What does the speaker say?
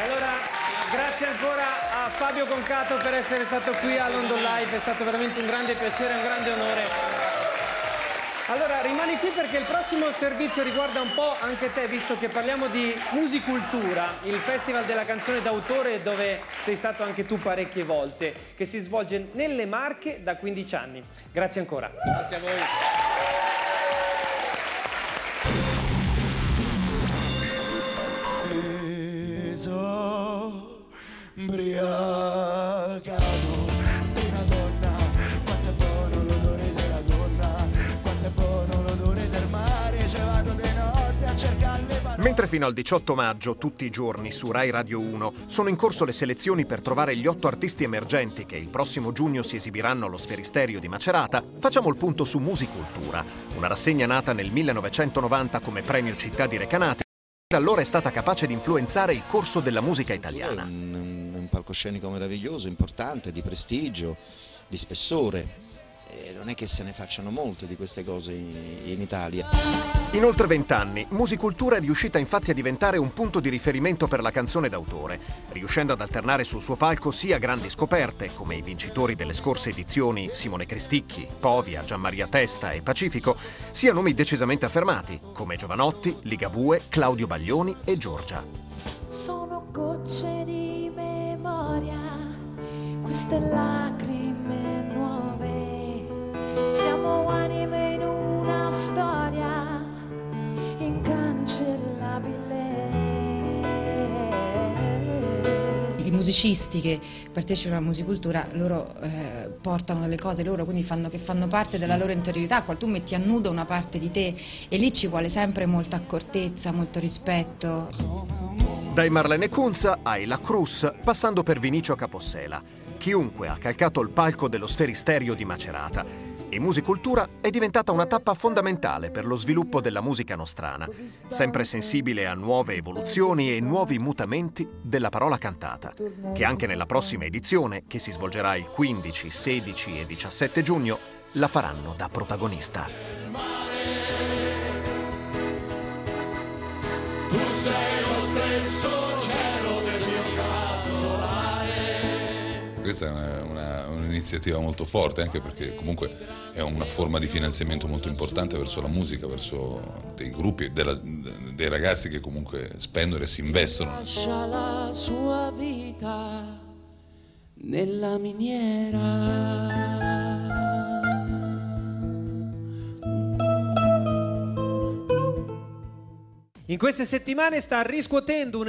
Allora, grazie ancora a Fabio Concato per essere stato qui a London Live, è stato veramente un grande piacere, un grande onore. Allora, rimani qui perché il prossimo servizio riguarda un po' anche te, visto che parliamo di Musicultura, il festival della canzone d'autore dove sei stato anche tu parecchie volte, che si svolge nelle Marche da 15 anni. Grazie ancora. Grazie a voi. Imbriacato di una donna, quanto è buono l'odore della donna, quanto è buono l'odore del mare, ci vado di notte a cercare le parole. Mentre fino al 18 maggio, tutti i giorni, su Rai Radio 1, sono in corso le selezioni per trovare gli 8 artisti emergenti che il prossimo giugno si esibiranno allo Sferisterio di Macerata, facciamo il punto su Musicultura, una rassegna nata nel 1990 come premio Città di Recanati. Da allora è stata capace di influenzare il corso della musica italiana. È un palcoscenico meraviglioso, importante, di prestigio, di spessore. E non è che se ne facciano molte di queste cose in Italia. In oltre 20 anni, Musicultura è riuscita infatti a diventare un punto di riferimento per la canzone d'autore, riuscendo ad alternare sul suo palco sia grandi scoperte, come i vincitori delle scorse edizioni Simone Cristicchi, Povia, Gianmaria Testa e Pacifico, sia nomi decisamente affermati, come Giovanotti, Ligabue, Claudio Baglioni e Giorgia. Sono gocce di memoria, queste lacrime nuove. Siamo anime in una storia incancellabile. I musicisti che partecipano alla Musicultura, loro portano delle cose loro, quindi che fanno parte della loro interiorità. Quando tu metti a nudo una parte di te e lì ci vuole sempre molta accortezza, molto rispetto. Dai Marlene Kunz ai La Cruz, passando per Vinicio Capossela. Chiunque ha calcato il palco dello Sferisterio di Macerata. E Musicultura è diventata una tappa fondamentale per lo sviluppo della musica nostrana, sempre sensibile a nuove evoluzioni e nuovi mutamenti della parola cantata, che anche nella prossima edizione, che si svolgerà il 15, 16 e 17 giugno, la faranno da protagonista. Tu sei lo stesso cielo del mio caso solare. Questa è un'iniziativa molto forte, anche perché comunque è una forma di finanziamento molto importante verso la musica, verso dei gruppi, dei ragazzi che comunque spendono e si investono. Lascia la sua vita nella miniera. In queste settimane sta riscuotendo un